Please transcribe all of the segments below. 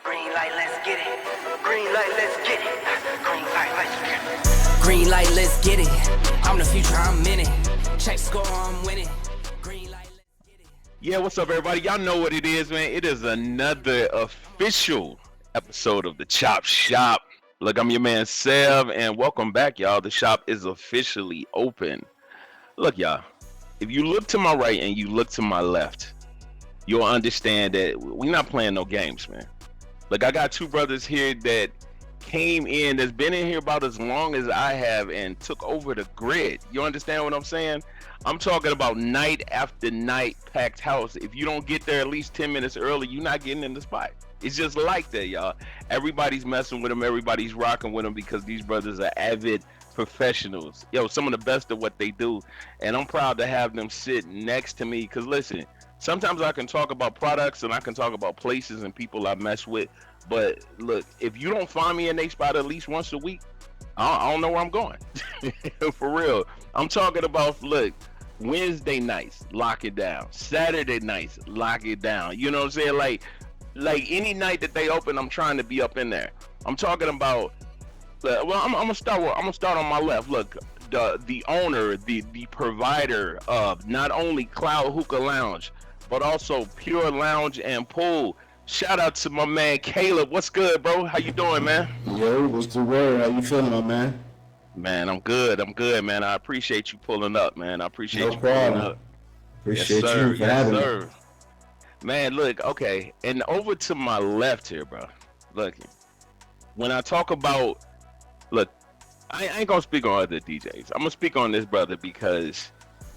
Green light, let's get it. Green light, let's get it. Green light, let's get it. Green light, let's get it. I'm the future, I'm in it. Check score, I'm winning. Green light, let's get it. Yeah, what's up, everybody? Y'all know what it is, man. It is another official episode of the Chop Shop. Look, I'm your man, Sev, and welcome back, y'all. The shop is officially open. Look, y'all, if you look to my right and you look to my left, you'll understand that we're not playing no games, man. Look, I got two brothers here that came in, that's been in here about as long as I have and took over the grid. You understand what I'm saying? I'm talking about night after night packed house. If you don't get there at least 10 minutes early, you're not getting in the spot. It's just like that, y'all. Everybody's messing with them. Everybody's rocking with them because these brothers are avid professionals. Yo, some of the best at what they do. And I'm proud to have them sit next to me because, listen, sometimes I can talk about products and I can talk about places and people I mess with. But look, if you don't find me in a spot at least once a week, I don't know where I'm going. For real. I'm talking about, look, Wednesday nights, lock it down. Saturday nights, lock it down. You know what I'm saying? Like any night that they open, I'm trying to be up in there. I'm talking about, well, I'm gonna start on my left. Look, the owner, the provider of not only Cloud Hookah Lounge, but also Pure Lounge and Pool. Shout out to my man Caleb. What's good, bro? How you doing, man? Yo, what's the word? How you feeling, my man? Man, I'm good, man. I appreciate you pulling up, man. I appreciate you problem. pulling up. Appreciate Yes, you for having me. Man, look, okay, and over to my left here, bro. Look, when I talk about, look, I ain't gonna speak on other DJs. I'm gonna speak on this brother because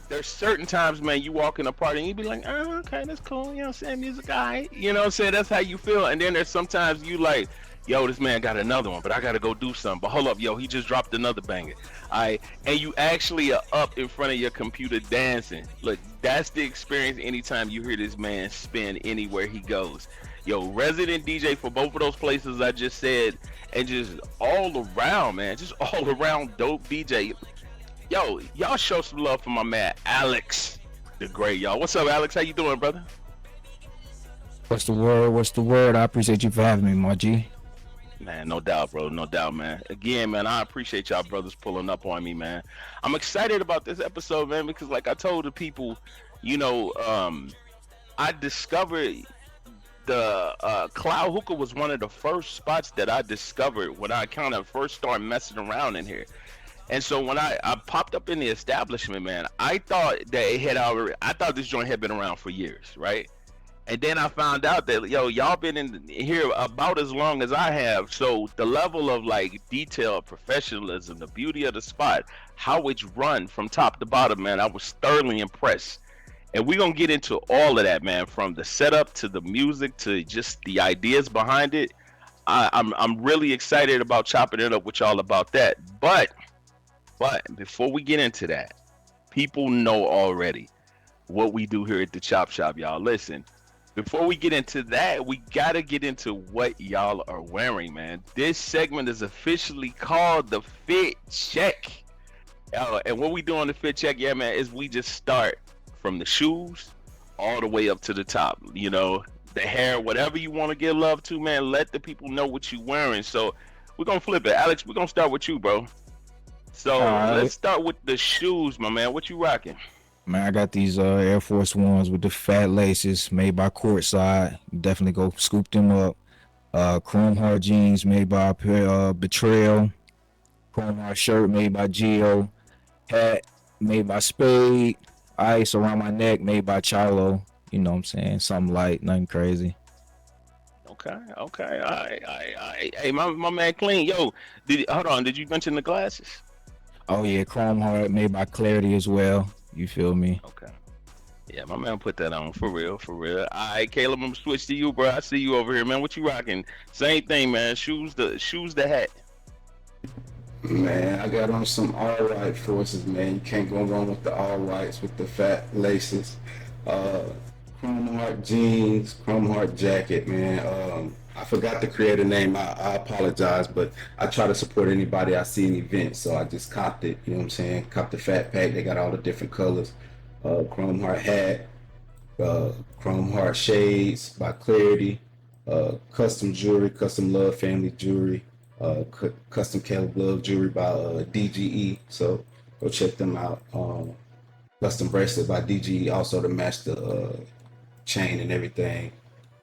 there's certain times, man, you walk in a party and you be like, oh, okay, that's cool, you know what I'm saying, music guy, you know what I'm saying, that's how you feel. And then there's sometimes you like, yo, this man got another one, but I gotta go do something. But hold up, yo, he just dropped another banger. Alright, and you actually are up in front of your computer dancing. Look, that's the experience anytime you hear this man spin anywhere he goes. Yo, resident DJ for both of those places I just said, and just all around, man, just all around dope DJ. Yo, y'all show some love for my man AlexTheGreat, y'all. What's up, Alex? How you doing, brother? What's the word? What's the word? I appreciate you for having me, my G. Man, no doubt, bro. No doubt, man. Again, man, I appreciate y'all brothers pulling up on me, man. I'm excited about this episode, man, because like I told the people, you know, I discovered the Cloud Hookah was one of the first spots that I discovered when I kind of first started messing around in here. And so when I popped up in the establishment, man, I thought that I thought this joint had been around for years, right? And then I found out that, yo, y'all been in here about as long as I have. So the level of like detail, professionalism, the beauty of the spot, how it's run from top to bottom, man, I was thoroughly impressed. And we're gonna get into all of that, man, from the setup to the music to just the ideas behind it. I'm really excited about chopping it up with y'all about that. But before we get into that, people know already what we do here at the Chop Shop, y'all. Listen, before we get into that, we gotta get into what y'all are wearing, man. This segment is officially called the Fit Check. And what we do on the Fit Check, yeah, man, is we just start from the shoes all the way up to the top. You know, the hair, whatever you want to give love to, man, let the people know what you're wearing. So we're gonna flip it. Alex, we're gonna start with you, bro. So let's start with the shoes, my man. What you rocking? Man, I got these Air Force Ones with the fat laces made by Courtside. Definitely go scoop them up. Chrome Heart jeans made by Betrayal. Chrome Heart shirt made by Geo. Hat made by Spade. Ice around my neck made by Chilo. You know what I'm saying? Something light, nothing crazy. Okay. All right. Hey, my man Clean. Yo, hold on. Did you mention the glasses? Oh yeah, Chrome Heart made by Clarity as well. You feel me? Okay. Yeah, my man put that on for real. All right, Caleb, I'm gonna switch to you, bro. I see you over here, man. What you rocking? Same thing, man. Shoes, the hat. Man, I got on some all right forces, man. You can't go wrong with the all rights with the fat laces. Chrome Heart jeans, Chrome Heart jacket, man. I forgot the creator name. I apologize, but I try to support anybody I see in events, so I just copped it. You know what I'm saying? Copped the fat pack. They got all the different colors. Chrome Heart hat, Chrome Heart shades by Clarity, custom jewelry, custom Love Family jewelry, custom Caleb Love jewelry by DGE. So go check them out. Custom bracelet by DGE, also to match the chain and everything.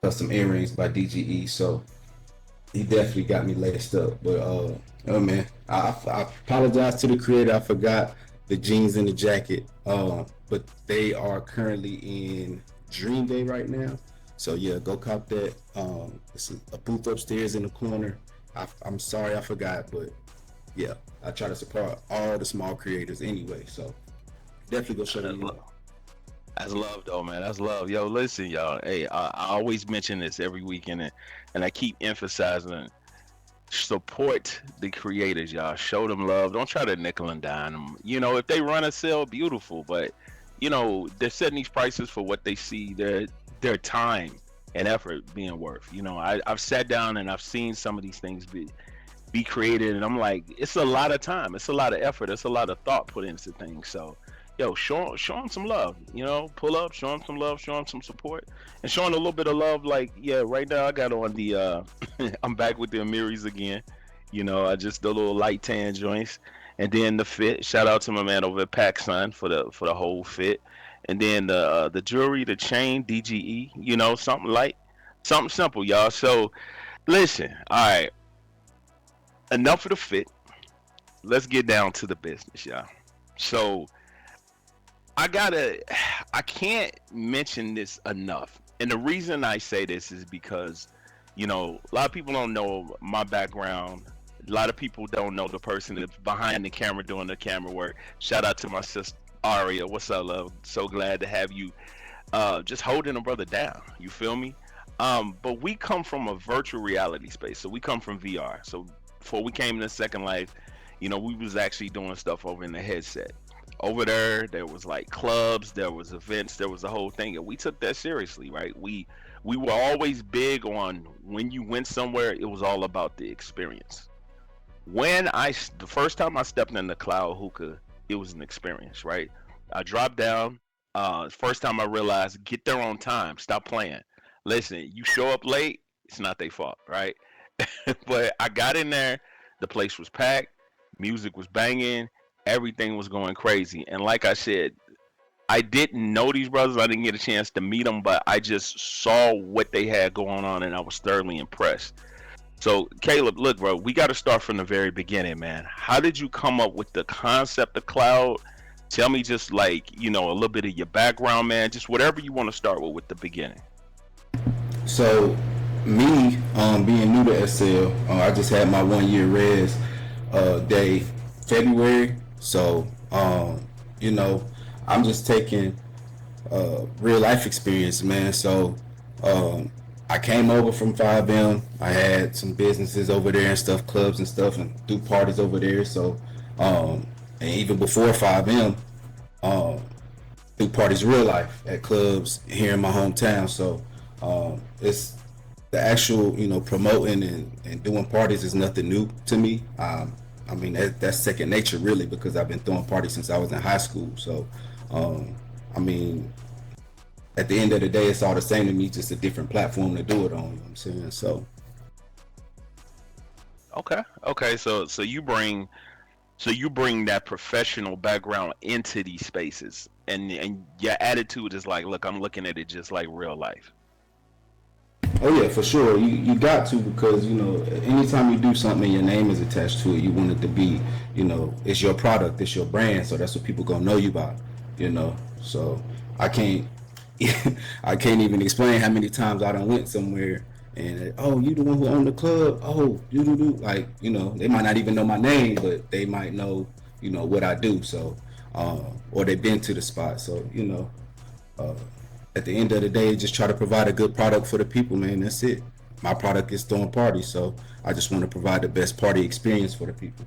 Custom earrings by DGE. So he definitely got me laced up. But oh man, I apologize to the creator. I forgot the jeans and the jacket. But they are currently in Dream Day right now. So yeah, go cop that. It's a booth upstairs in the corner. I'm sorry I forgot, but yeah, I try to support all the small creators anyway. So definitely go show them love. That's love, though, man. That's love. Yo, listen, y'all. Hey, I always mention this every weekend, and I keep emphasizing, support the creators, y'all. Show them love. Don't try to nickel and dime them. You know, if they run a sale, beautiful. But, you know, they're setting these prices for what they see their time and effort being worth. You know, I've sat down and I've seen some of these things be created, and I'm like, it's a lot of time. It's a lot of effort. It's a lot of thought put into things. So, yo, show them some love, you know, pull up, show them some love, show them some support, and show them a little bit of love. Like, yeah, right now I got on the, I'm back with the Amiris again, you know, I just the little light tan joints, and then the fit, shout out to my man over at PacSun for the whole fit, and then the jewelry, the chain, DGE, you know, something light, something simple, y'all. So, listen, all right, enough of the fit, let's get down to the business, y'all. So, I can't mention this enough. And the reason I say this is because, you know, a lot of people don't know my background. A lot of people don't know the person that's behind the camera doing the camera work. Shout out to my sister, Aria. What's up, love? So glad to have you just holding a brother down. You feel me? But we come from a virtual reality space. So we come from VR. So before we came to Second Life, you know, we was actually doing stuff over in the headset. Over there was like clubs, there was events, there was a whole thing, and we took that seriously, right? We were always big on when you went somewhere, it was all about the experience. The first time I stepped in the cloud hookah, it was an experience, right? I dropped down. First time I realized, get there on time, stop playing. Listen, you show up late, it's not their fault, right? But I got in there, the place was packed, music was banging. Everything was going crazy. And like I said, I didn't know these brothers. I didn't get a chance to meet them, but I just saw what they had going on, and I was thoroughly impressed. So, Caleb, look, bro, we got to start from the very beginning, man. How did you come up with the concept of cloud? Tell me just like, you know, a little bit of your background, man. Just whatever you want to start with the beginning. So, me being new to SL, I just had my 1 year res day February. So, you know, I'm just taking real life experience, man. So, I came over from 5M. I had some businesses over there and stuff, clubs and stuff, and do parties over there. So, and even before 5M, do parties real life at clubs here in my hometown. So, it's the actual, you know, promoting and doing parties is nothing new to me. I mean, that's second nature, really, because I've been throwing parties since I was in high school. So, I mean, at the end of the day, it's all the same to me, just a different platform to do it on. You know what I'm saying? So, Okay. So you bring that professional background into these spaces, and your attitude is like, look, I'm looking at it just like real life. oh yeah, for sure. You got to, because, you know, anytime you do something and your name is attached to it, you want it to be, you know, it's your product, it's your brand, so that's what people gonna know you by, you know. So I can't I can't even explain how many times I done went somewhere and, oh, you the one who owned the club, oh, you do, like, you know, they might not even know my name, but they might know, you know, what I do. So or they've been to the spot. So, you know, at the end of the day, just try to provide a good product for the people, man. That's it. My product is throwing parties, so I just want to provide the best party experience for the people.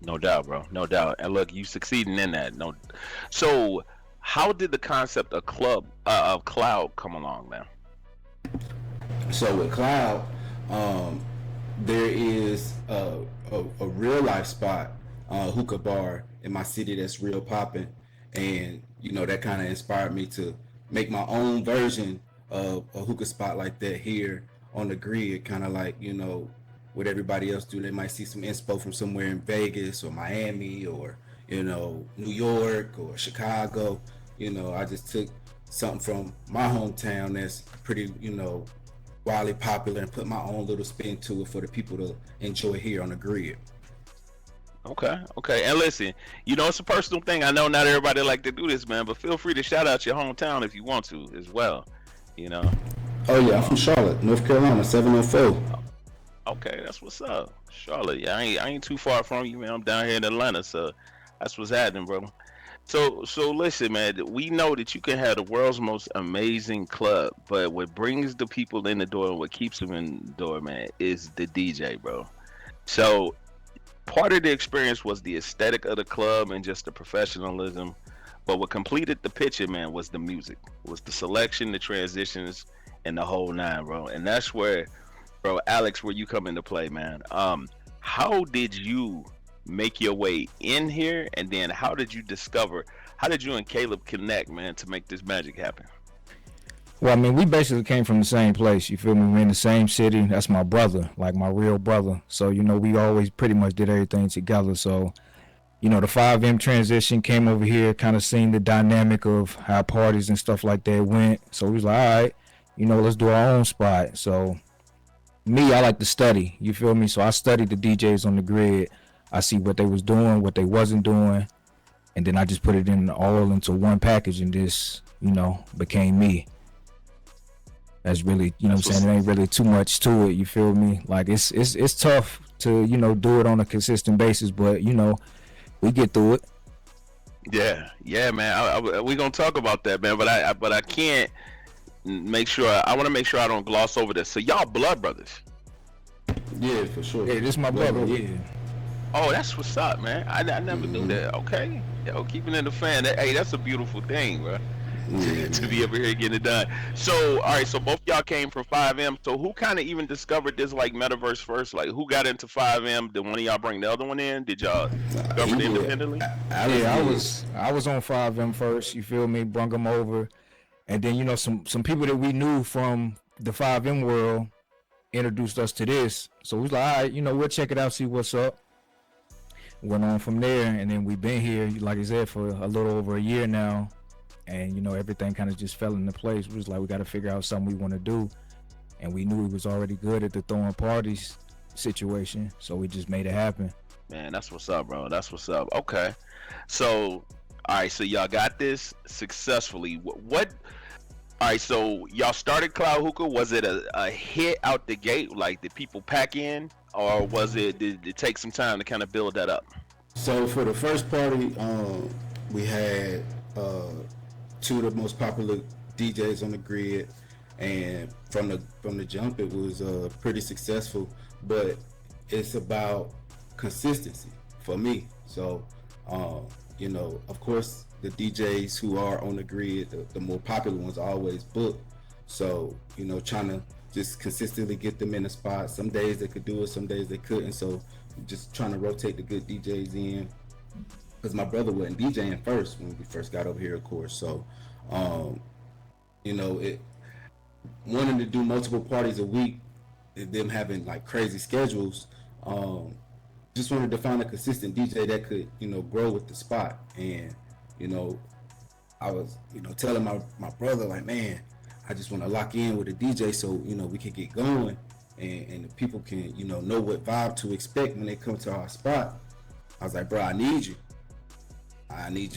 No doubt, bro. No doubt. And look, you succeeding in that. No. So, how did the concept of cloud come along, man? So with cloud, there is a real life spot, hookah bar in my city that's real popping, and you know that kind of inspired me to make my own version a hookah spot like that here on the grid, kind of like, you know, what everybody else do. They might see some inspo from somewhere in Vegas or Miami or, you know, New York or Chicago. You know, I just took something from my hometown that's pretty, you know, wildly popular and put my own little spin to it for the people to enjoy here on the grid. Okay, okay. And listen, you know, it's a personal thing. I know not everybody like to do this, man, but feel free to shout out your hometown if you want to as well. You know. Oh yeah, I'm from Charlotte, North Carolina, 704. Okay, that's what's up. Charlotte, yeah, I ain't too far from you, man. I'm down here in Atlanta, so that's what's happening, bro. So listen, man. We know that you can have the world's most amazing club, but what brings the people in the door and what keeps them in the door, man, is the DJ, bro. So part of the experience was the aesthetic of the club and just the professionalism. But what completed the picture, man, was the music, was the selection, the transitions, and the whole nine, bro. And that's where, bro, Alex, where you come into play, man. How did you make your way in here, and then how did you discover? How did you and Caleb connect, man, to make this magic happen? Well, I mean, we basically came from the same place. You feel me? We're in the same city. That's my brother, like my real brother. So, you know, we always pretty much did everything together. So, you know, the 5M transition came over here, kind of seeing the dynamic of how parties and stuff like that went. So we was like, all right, you know, let's do our own spot. So me, I like to study. You feel me? So I studied the DJs on the grid. I see what they was doing, what they wasn't doing, and then I just put it in all into one package, and this, you know, became me. That's really, you know what I'm saying? It ain't really too much to it, you feel me? Like it's tough to, you know, do it on a consistent basis, but you know, we get through it. Yeah, man. We gonna talk about that, man. But I can't make sure. I want to make sure I don't gloss over this. So y'all blood brothers. Yeah, for sure. Yeah, this is my brother. Yeah. Oh, that's what's up, man. I never knew that. Okay, yo, keeping it a fan. Hey, that's a beautiful thing, bro. To be over here getting it done. So, all right. So both y'all came from 5M. So who kind of even discovered this like metaverse first? Like who got into 5M? Did one of y'all bring the other one in? Did y'all discover it independently? I was on 5M first. You feel me? Brung them over, and then you know some people that we knew from the 5M world introduced us to this. So we was like, all right, you know, we'll check it out, see what's up. Went on from there, and then we've been here, like I said, for a little over a year now. And you know, everything kind of just fell into place. We was like, we got to figure out something we want to do, and we knew he was already good at the throwing parties situation, so we just made it happen. Man, that's what's up, bro. That's what's up. Okay, so all right, so y'all got this successfully. What? All right, so y'all started Cloud Hookah. Was it a hit out the gate? Like, did people pack in, or did it take some time to kind of build that up? So for the first party, we had two of the most popular DJs on the grid, and from the jump, it was pretty successful. But it's about consistency for me. So, you know, of course, the DJs who are on the grid, the more popular ones, are always booked. So, you know, trying to just consistently get them in the spot. Some days they could do it, some days they couldn't. So, just trying to rotate the good DJs in. Because my brother wasn't DJing first when we first got over here, of course. So, you know, wanting to do multiple parties a week, them having like crazy schedules, just wanted to find a consistent DJ that could, you know, grow with the spot. And, you know, I was, you know, telling my brother, like, man, I just want to lock in with a DJ so, you know, we can get going and the people can, you know what vibe to expect when they come to our spot. I was like, bro, I need you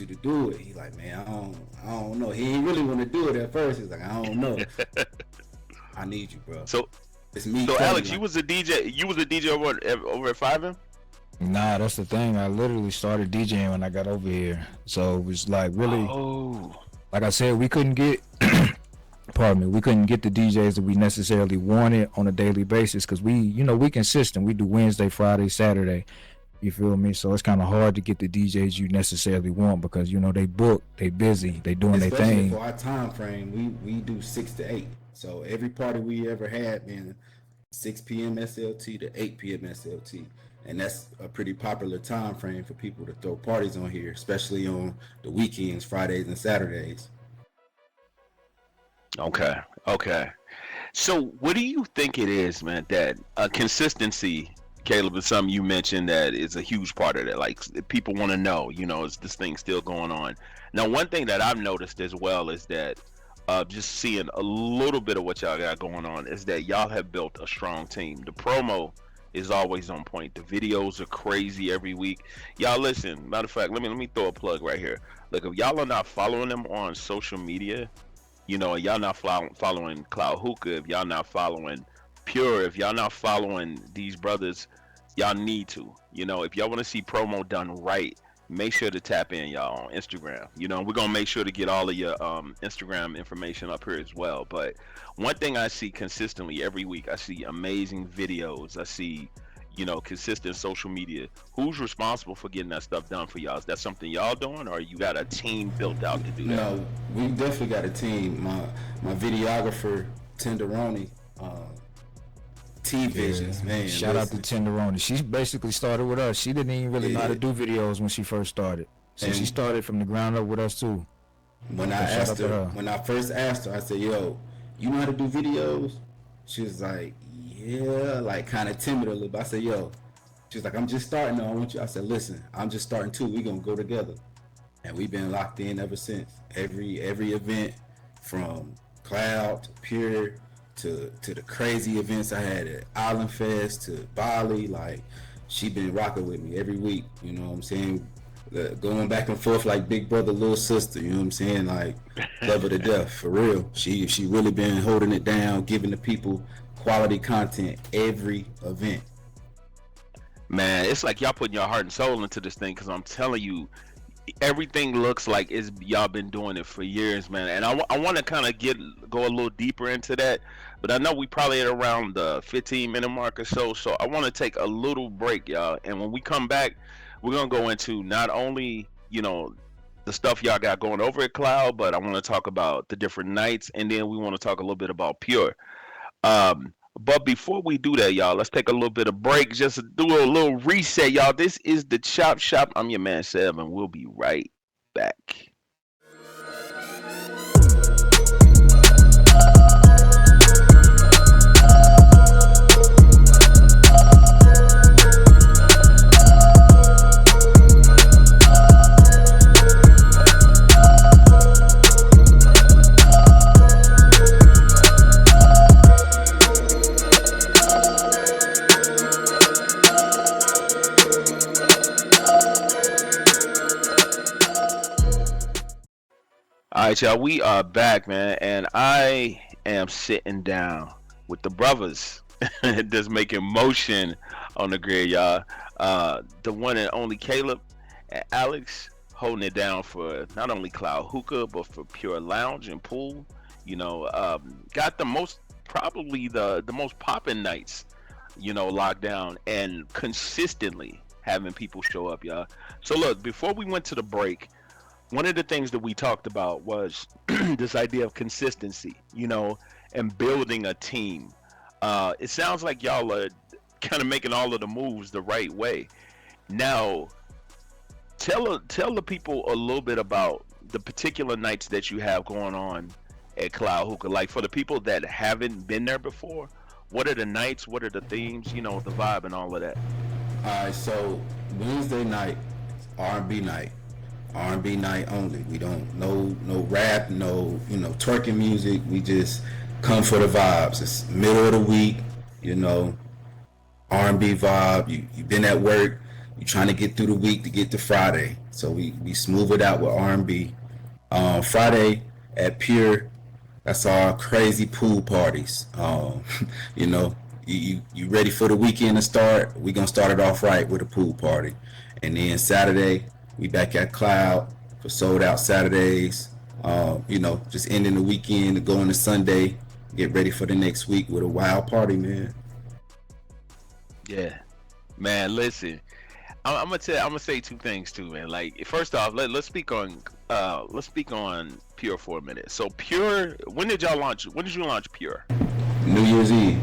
to do it. He like, man, I don't know. He ain't really want to do it at first. He's like, I don't know. I need you, bro. So it's me. So Alex, you was a DJ over at 5M? Nah, that's the thing. I literally started DJing when I got over here. So it was like really, like I said, we couldn't get, we couldn't get the DJs that we necessarily wanted on a daily basis because we consistent. We do Wednesday, Friday, Saturday. You feel me? So it's kind of hard to get the DJs you necessarily want because, you know, they book, they busy, they doing their thing. For our time frame, we do 6 to 8. So every party we ever had, man, 6 p.m. SLT to 8 p.m. SLT. And that's a pretty popular time frame for people to throw parties on here, especially on the weekends, Fridays and Saturdays. Okay. Okay. So, what do you think it is, man, that consistency, Caleb, is something you mentioned that is a huge part of that. Like, people want to know, is this thing still going on? Now, one thing that I've noticed as well is that just seeing a little bit of what y'all got going on is that y'all have built a strong team. The promo is always on point. The videos are crazy every week. Y'all listen. Matter of fact, let me throw a plug right here. Look, if y'all are not following them on social media, y'all not following Cloud Hookah, if y'all not following Pure, if y'all not following these brothers, y'all need to. If y'all want to see promo done right, make sure to tap in, y'all, on Instagram. We're gonna make sure to get all of your Instagram information up here as well. But one thing I see consistently every week, I see amazing videos. I see, consistent social media. Who's responsible for getting that stuff done for y'all? Is that something y'all doing, or you got a team built out to do that? No, we definitely got a team. My videographer, Tenderoni, T Visions, man. Shout out to Tenderoni. She basically started with us. She didn't even really know how to do videos when she first started. So she started from the ground up with us too. When I first asked her, I said, "Yo, you know how to do videos?" She was like, "Yeah," like kind of timid a little bit. I said, "Yo," she was like, "I'm just starting. Though. I want you." I said, "Listen, I'm just starting too. We gonna go together." And we've been locked in ever since. Every event, from Cloud to Pure to the crazy events I had at Island Fest to Bali, like she been rocking with me every week. You know what I'm saying? Going back and forth like big brother, little sister. You know what I'm saying? Like love her to death, for real. She really been holding it down, giving the people quality content every event. Man, it's like y'all putting your heart and soul into this thing, because I'm telling you, everything looks like y'all been doing it for years, man. And I want to kind of go a little deeper into that, but I know we probably at around the 15-minute mark or so I want to take a little break, y'all. And when we come back, we're gonna go into not only the stuff y'all got going over at Cloud, but I want to talk about the different nights, and then we want to talk a little bit about Pure. But before we do that, y'all, let's take a little bit of break. Just do a little reset, y'all. This is the Chop Shop. I'm your man, Severin. We'll be right back. All right, y'all, we are back, man, and I am sitting down with the brothers that's making motion on the grid, y'all. The one and only Caleb and Alex holding it down for not only Cloud Hookah, but for Pure Lounge and Pool. Got probably the most popping nights, locked down, and consistently having people show up, y'all. So look, before we went to the break, one of the things that we talked about was this idea of consistency, and building a team. It sounds like y'all are kind of making all of the moves the right way. Now, tell the people a little bit about the particular nights that you have going on at Cloud Hookah. Like, for the people that haven't been there before, what are the nights? What are the themes? The vibe and all of that. All right, so Wednesday night, R&B night. R&B night only. We don't no rap, no twerking music. We just come for the vibes. It's middle of the week, R&B vibe. You been at work, you trying to get through the week to get to Friday. So we smooth it out with R&B. Friday at Pure, that's our crazy pool parties. You ready for the weekend to start? We gonna start it off right with a pool party, and then Saturday we back at Cloud for sold out Saturdays. Just ending the weekend to go into Sunday, get ready for the next week with a wild party, man. Yeah, man. Listen, I'm gonna say two things too, man. Like, first off, let's speak on Pure for a minute. So Pure, when did you launch Pure? New Year's Eve.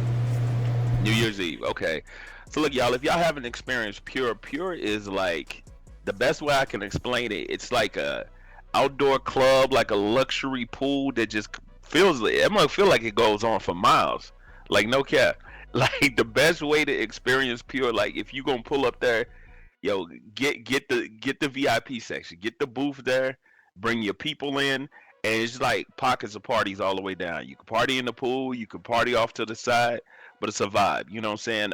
New Year's Eve. Okay. So look, y'all, if y'all haven't experienced Pure is like, the best way I can explain it, it's like a outdoor club, like a luxury pool that just feels like it might feel like it goes on for miles. Like no cap. Like the best way to experience pure, like if you gonna pull up there, yo, get the VIP section, get the booth there, bring your people in, and it's like pockets of parties all the way down. You can party in the pool, you can party off to the side, but it's a vibe. You know what I'm saying?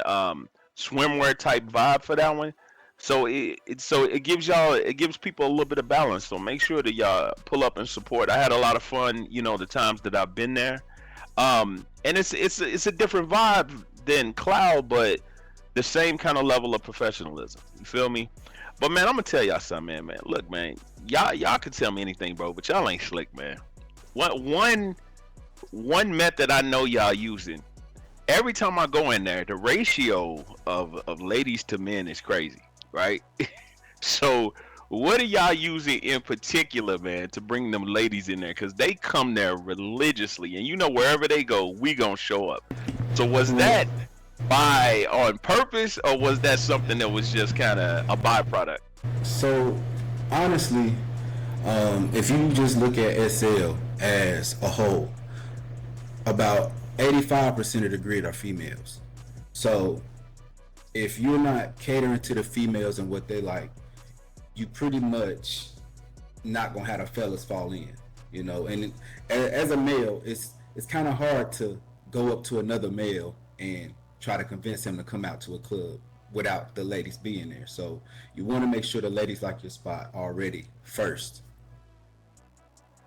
Swimwear type vibe for that one. So it gives y'all, it gives people a little bit of balance. So make sure that y'all pull up and support. I had a lot of fun, the times that I've been there. And it's a different vibe than Cloud, but the same kind of level of professionalism. You feel me? But man, I'm gonna tell y'all something, man. Look, man, y'all can tell me anything, bro, but y'all ain't slick, man. One method I know y'all using. Every time I go in there, the ratio of ladies to men is crazy, right? So what are y'all using in particular, man, to bring them ladies in there? Because they come there religiously, and wherever they go, we gonna show up. So was that by on purpose, or was that something that was just kind of a byproduct? So honestly, if you just look at SL as a whole, about 85% of the grid are females. So if you're not catering to the females and what they like, you pretty much not gonna have the fellas fall in, And as a male, it's kind of hard to go up to another male and try to convince him to come out to a club without the ladies being there. So you want to make sure the ladies like your spot already first.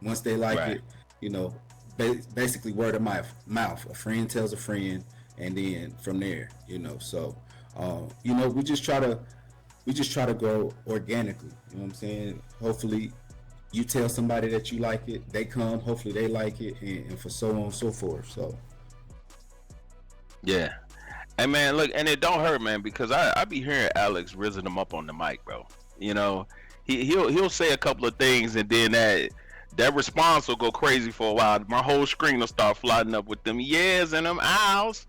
Once they like Right. it, basically word of mouth. A friend tells a friend, and then from there, So, we just try to grow organically. You know what I'm saying? Hopefully, you tell somebody that you like it, they come. Hopefully, they like it, and for so on and so forth. So, Yeah. Hey man, look, and it don't hurt, man, because I be hearing Alex rizzing him up on the mic, bro. He'll say a couple of things, and then that response will go crazy for a while. My whole screen will start flooding up with them yeahs and them owls.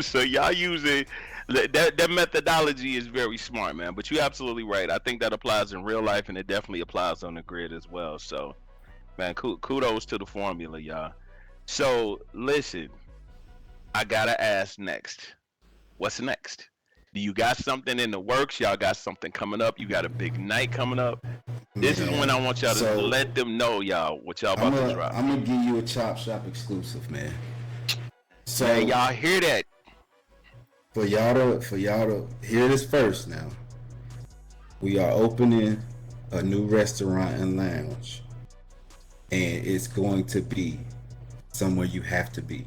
So y'all using that methodology is very smart, man. But you're absolutely right. I think that applies in real life, and it definitely applies on the grid as well. So, man, kudos to the formula, y'all. So listen, I gotta ask next. What's next? Do you got something in the works? Y'all got something coming up? You got a big night coming up? This is when I want y'all to let them know, y'all, what y'all about to drop. I'm gonna give you a Chop Shop exclusive, man. So man, y'all hear that? For y'all to hear this first now. We are opening a new restaurant and lounge, and it's going to be somewhere you have to be.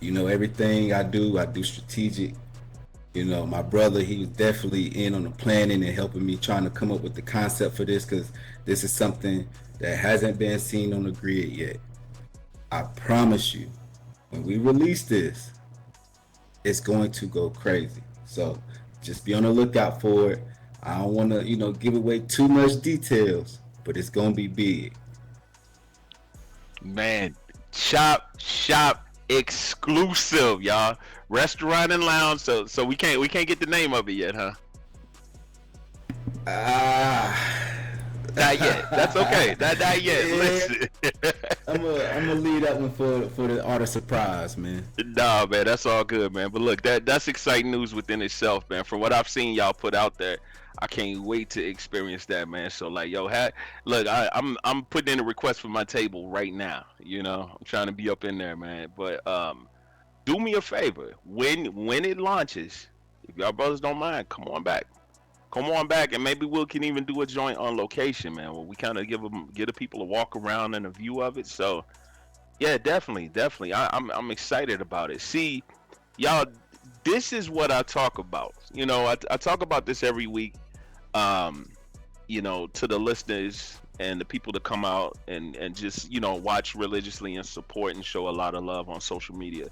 Everything I do strategic. My brother, he was definitely in on the planning and helping me trying to come up with the concept for this, because this is something that hasn't been seen on the grid yet. I promise you, when we release this, it's going to go crazy. So just be on the lookout for it. I don't want to, give away too much details, but it's going to be big. Man, Chop Shop exclusive, y'all. Restaurant and lounge. So we can't get the name of it yet, huh? Not yet. That's okay. Not yet. Yeah. Listen. I'm gonna leave that one for the art of surprise, man. Nah, man, that's all good, man. But look, that's exciting news within itself, man. From what I've seen y'all put out there, I can't wait to experience that, man. So like, yo, look, I'm putting in a request for my table right now. I'm trying to be up in there, man. But do me a favor, when it launches, if y'all brothers don't mind, come on back, and maybe we can even do a joint on location, man, where we kind of give the people a walk around and a view of it. So yeah, definitely, I'm excited about it. See, y'all, this is what I talk about. I talk about this every week, to the listeners and the people that come out and just watch religiously and support and show a lot of love on social media.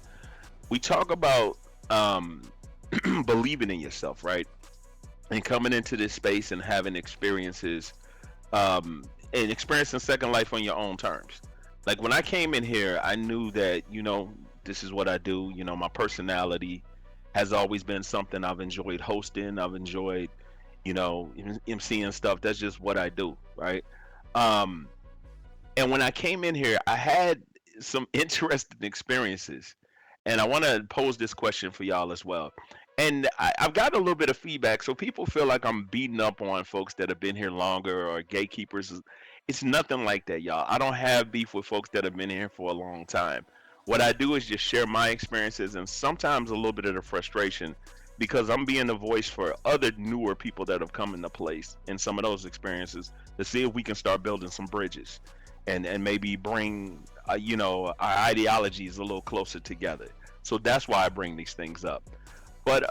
We talk about believing in yourself, right? And coming into this space and having experiences, and experiencing second life on your own terms. Like when I came in here, I knew that, this is what I do. My personality has always been something I've enjoyed hosting. I've enjoyed, emceeing stuff. That's just what I do, right? And when I came in here, I had some interesting experiences. And I want to pose this question for y'all as well. And I've got a little bit of feedback, so people feel like I'm beating up on folks that have been here longer or gatekeepers. It's nothing like that, y'all. I don't have beef with folks that have been here for a long time. What I do is just share my experiences and sometimes a little bit of the frustration because I'm being the voice for other newer people that have come into place in some of those experiences to see if we can start building some bridges and maybe bring our ideologies a little closer together. So that's why I bring these things up. But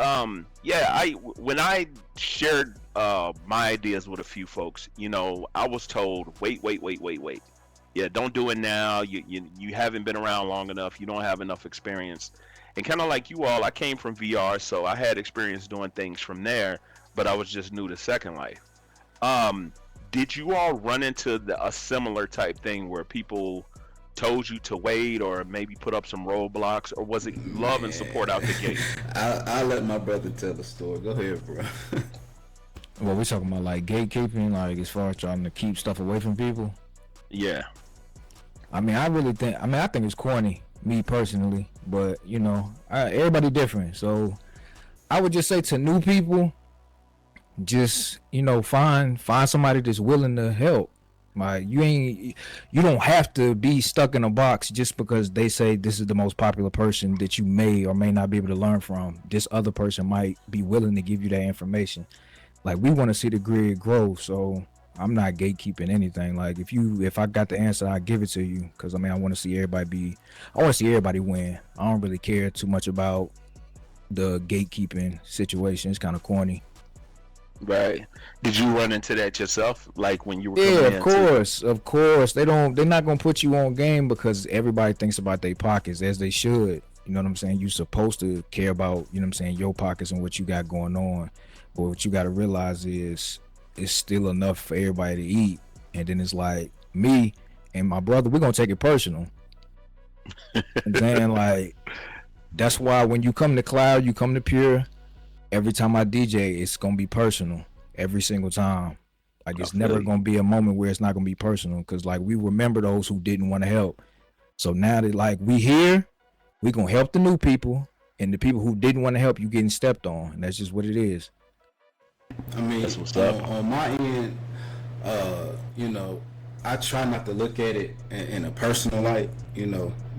yeah, I when I shared my ideas with a few folks, I was told, wait. Yeah, don't do it now. You haven't been around long enough. You don't have enough experience. And kind of like you all, I came from VR, so I had experience doing things from there, but I was just new to Second Life. Um, did you all run into a similar type thing where people told you to wait or maybe put up some roadblocks, or was it love and support out the gate? I'll let my brother tell the story. Go ahead, bro. Well, we talking about like gatekeeping, like as far as trying to keep stuff away from people. Yeah. I mean, I think it's corny, me personally, but everybody different. So I would just say to new people, just find somebody that's willing to help. Like you don't have to be stuck in a box just because they say this is the most popular person that you may or may not be able to learn from. This other person might be willing to give you that information. Like we want to see the grid grow, so I'm not gatekeeping anything. Like if I got the answer, I give it to you because I want to see everybody win. I don't really care too much about the gatekeeping situation. It's kind of corny. Right. Did you run into that yourself? Like when you were coming Yeah, in? of course. They're not gonna put you on game because everybody thinks about their pockets, as they should. You know what I'm saying? You're supposed to care about, your pockets and what you got going on. But what you gotta realize is it's still enough for everybody to eat. And then it's like me and my brother, we're gonna take it personal. And then like that's why when you come to Cloud, you come to Pure. Every time I DJ, it's gonna be personal every single time. Like it's never gonna be a moment where it's not gonna be personal because like we remember those who didn't want to help. So now that like we here, we gonna help the new people, and the people who didn't want to help, you getting stepped on, and that's just what it is. I mean, That's what's up. on my end, I try not to look at it in a personal light,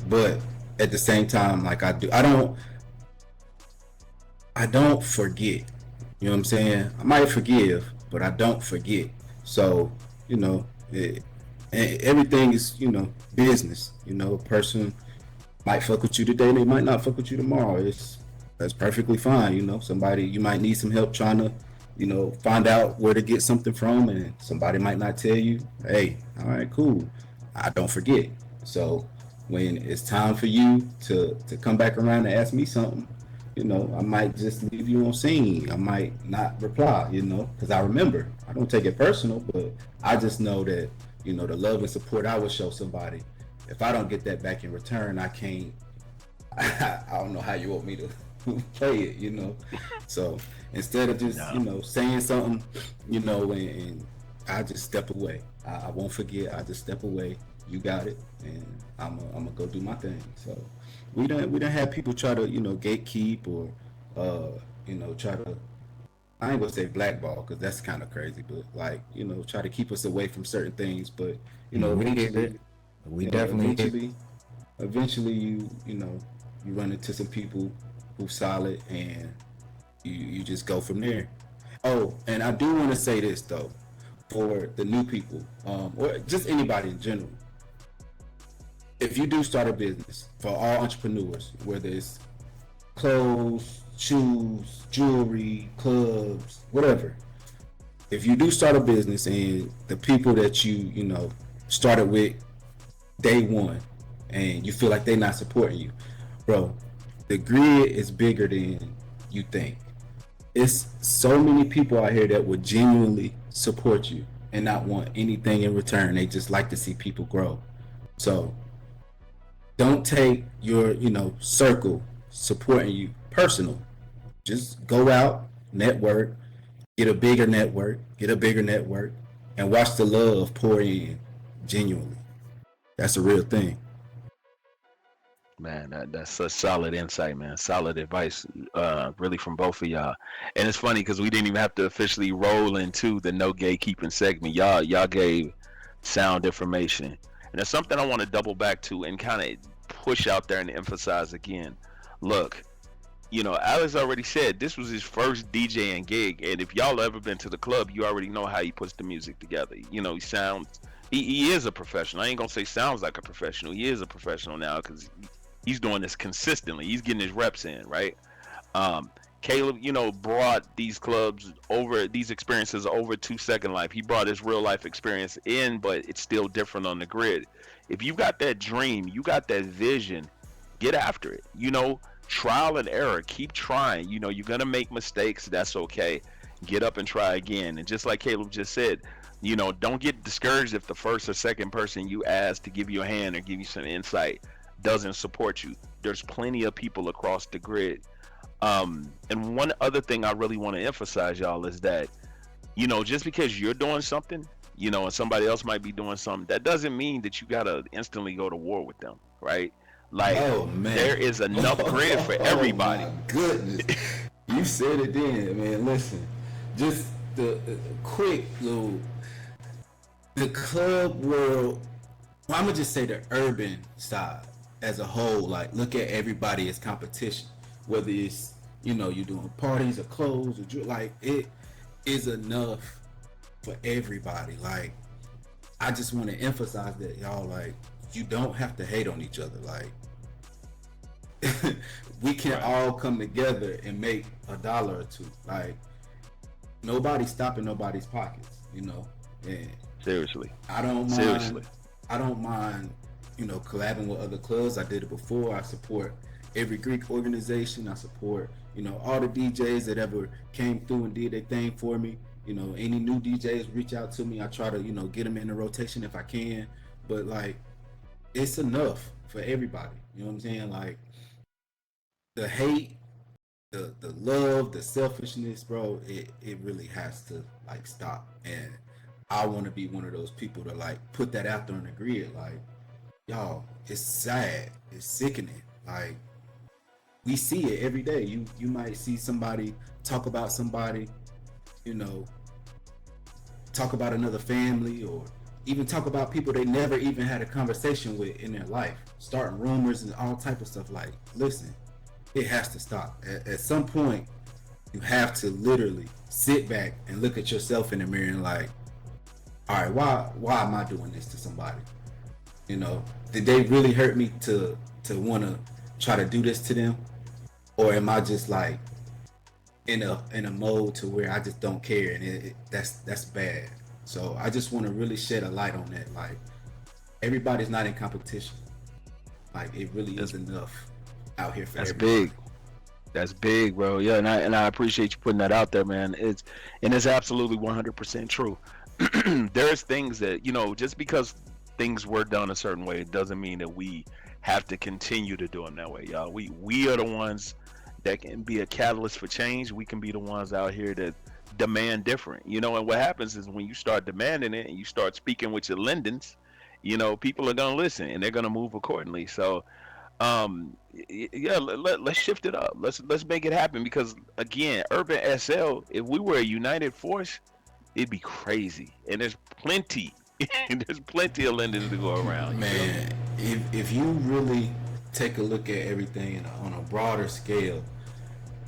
but at the same time, like I don't forget. You know what I'm saying? I might forgive, but I don't forget. So, everything is, business. A person might fuck with you today, they might not fuck with you tomorrow. That's perfectly fine. Somebody, you might need some help trying to, find out where to get something from, and somebody might not tell you. Hey, all right, cool. I don't forget. So when it's time for you to come back around and ask me something, I might just leave you on scene. I might not reply, because I remember. I don't take it personal, but I just know that, the love and support I would show somebody, if I don't get that back in return, I can't, I don't know how you want me to play it, So instead of just, saying something, and I just step away. I won't forget. I just step away. You got it. And I'm gonna go do my thing. So we don't have people try to gatekeep or try to, I ain't gonna say blackball because that's kind of crazy, but like try to keep us away from certain things. But We definitely eventually you run into some people who solid and you just go from there. Oh, and I do want to say this though, for the new people, or just anybody in general. If you do start a business, for all entrepreneurs, whether it's clothes, shoes, jewelry, clubs, whatever. If you do start a business and the people that you started with day one and you feel like they're not supporting you, bro, the grid is bigger than you think. It's so many people out here that would genuinely support you and not want anything in return. They just like to see people grow. So don't take your circle supporting you personal. Just go out, network, get a bigger network, and watch the love pour in genuinely. That's a real thing. Man, that's such solid insight, man. Solid advice, really from both of y'all. And it's funny because we didn't even have to officially roll into the no gatekeeping segment. Y'all gave sound information, and that's something I want to double back to and kind of push out there and emphasize again. Look, Alex already said this was his first DJing gig, and if y'all ever been to the club, you already know how he puts the music together. He sounds. He is a professional. I ain't gonna say sounds like a professional. He is a professional now because he's doing this consistently. He's getting his reps in, right? Caleb, brought these experiences over to Second Life. He brought his real life experience in, but it's still different on the grid. If you got that dream, you got that vision, get after it. Trial and error, keep trying. You're gonna make mistakes. That's okay. Get up and try again. And just like Caleb just said, don't get discouraged if the first or second person you ask to give you a hand or give you some insight doesn't support you. There's plenty of people across the grid. And one other thing I really want to emphasize, y'all, is that, just because you're doing something, and somebody else might be doing something, that doesn't mean that you gotta instantly go to war with them, right? Like, there is enough grid for everybody. Oh my goodness. You said it then, man. Listen, just the quick little, the club world, I'm gonna just say the urban side as a whole, like, look at everybody as competition, whether it's you're doing parties or clothes or like, it is enough for everybody. Like, I just want to emphasize that, y'all, like, you don't have to hate on each other. Like, we can all come together and make $1 or $2. Like, nobody's stopping nobody's pockets, and Seriously. I don't mind. Seriously. I don't mind, collabing with other clubs. I did it before. I support every Greek organization. I support, all the DJs that ever came through and did their thing for me. Any new DJs reach out to me. I try to, get them in the rotation if I can. But, like, it's enough for everybody. You know what I'm saying? Like, the hate, the love, the selfishness, bro, it really has to, like, stop. And I want to be one of those people to, like, put that out there on the grid. Like, y'all, it's sad. It's sickening. Like, we see it every day. You might see somebody talk about somebody, talk about another family, or even talk about people they never even had a conversation with in their life, starting rumors and all type of stuff. Like, listen, it has to stop. At some point, you have to literally sit back and look at yourself in the mirror and, like, all right, why am I doing this to somebody? Did they really hurt me to want to try to do this to them, or am I just, like, in a mode to where I just don't care, and that's bad. So I just want to really shed a light on that. Like, everybody's not in competition. Like, it really is enough out here for everybody. Big. That's big, bro. Yeah, and I appreciate you putting that out there, man. It's absolutely 100% true. There's things that, just because things were done a certain way, it doesn't mean that we have to continue to do them that way, y'all. We are the ones that can be a catalyst for change. We can be the ones out here that demand different, and what happens is when you start demanding it and you start speaking with your lendings, people are gonna listen and they're gonna move accordingly. So let's shift it up. Let's make it happen, because again, Urban SL, if we were a united force, it'd be crazy. And there's plenty of lendings to go around, man. If you really take a look at everything on a broader scale,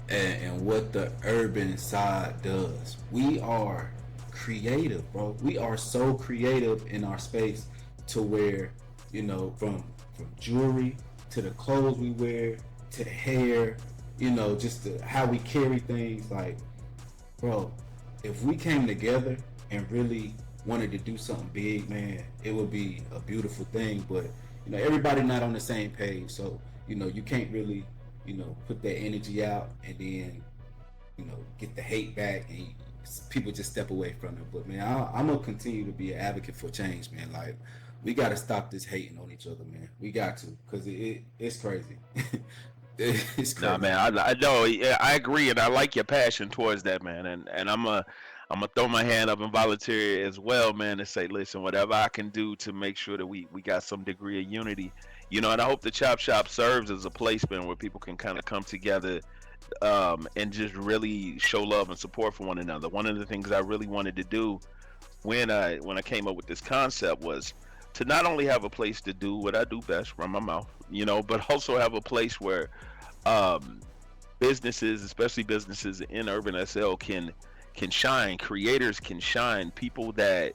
and what the urban side does, we are creative, bro. We are so creative in our space, to where, from jewelry to the clothes we wear to the hair, just how we carry things. Like, bro, if we came together and really wanted to do something big, man, it would be a beautiful thing. But everybody not on the same page, so you can't really put that energy out and then get the hate back, and people just step away from it. But man, I'm gonna continue to be an advocate for change, man. Like, we gotta stop this hating on each other, man. We got to, because it's crazy. It's crazy. Nah, man, I know. Yeah, I agree, and I like your passion towards that, man. And I'm I'm gonna throw my hand up and volunteer as well, man, and say, listen, whatever I can do to make sure that we got some degree of unity, and I hope the Chop Shop serves as a place, man, where people can kind of come together, and just really show love and support for one another. One of the things I really wanted to do when I came up with this concept was to not only have a place to do what I do best, run my mouth, but also have a place where businesses, especially businesses in urban SL, can shine, creators can shine, people that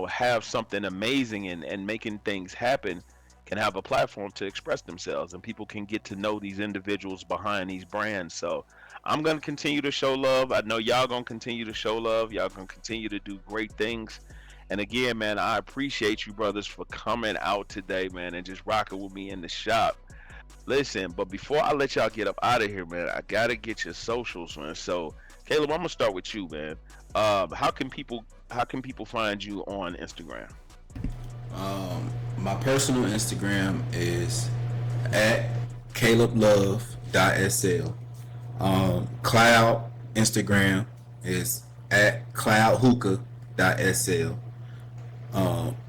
have something amazing and making things happen can have a platform to express themselves, and people can get to know these individuals behind these brands. So I'm going to continue to show love. I know y'all going to continue to show love. Y'all going to continue to do great things. And again, man, I appreciate you brothers for coming out today, man, and just rocking with me in the shop. Listen, but before I let y'all get up out of here, man, I got to get your socials, man. So Caleb, I'm gonna start with you, man. How can people find you on Instagram? My personal Instagram is at CalebLove.sl. Cloud Instagram is at CloudHookah.sl.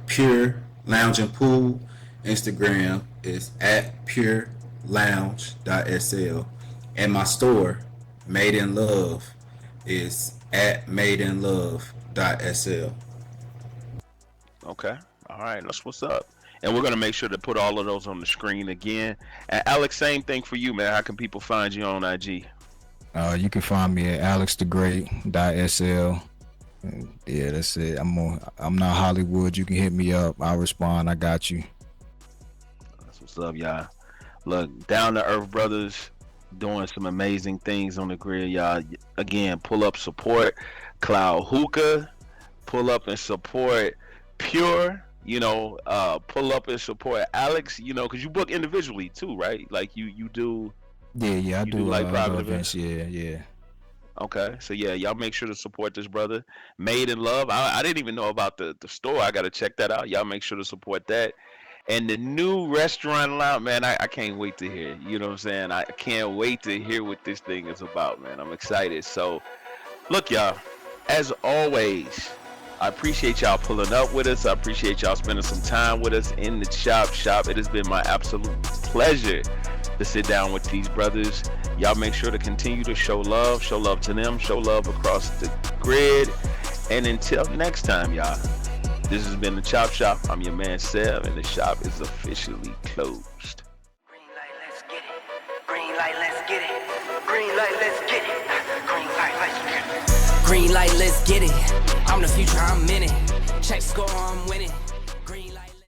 Pure Lounge and Pool Instagram is at PureLounge.sl. And my store, Made in Love, is at madeinlove.sl. Okay. All right. That's what's up. And we're going to make sure to put all of those on the screen again. And Alex, same thing for you, man. How can people find you on IG? You can find me at AlexTheGreat.sl. Yeah, that's it. I'm not Hollywood. You can hit me up. I'll respond. I got you. That's what's up, y'all. Look, down to earth brothers doing some amazing things on the grid, y'all. Again, pull up, support Cloud Hookah, pull up and support Pure, pull up and support Alex, because you book individually too, right? Like you do. Yeah, I do like private events. Yeah. Okay, so yeah, y'all make sure to support this brother. Made in Love. I didn't even know about the store. I got to check that out. Y'all make sure to support that. And the new restaurant lounge, man, I can't wait to hear. You know what I'm saying? I can't wait to hear what this thing is about, man. I'm excited. So, look, y'all, as always, I appreciate y'all pulling up with us. I appreciate y'all spending some time with us in the Chop Shop. It has been my absolute pleasure to sit down with these brothers. Y'all make sure to continue to show love to them, show love across the grid. And until next time, y'all, this has been the Chop Shop. I'm your man Sev, and the shop is officially closed. Green light, let's get it. Green light, let's get it. Green light, let's get it. Green light, let's get it. Green light, let's get it. I'm the future, I'm in it. Check score, I'm winning.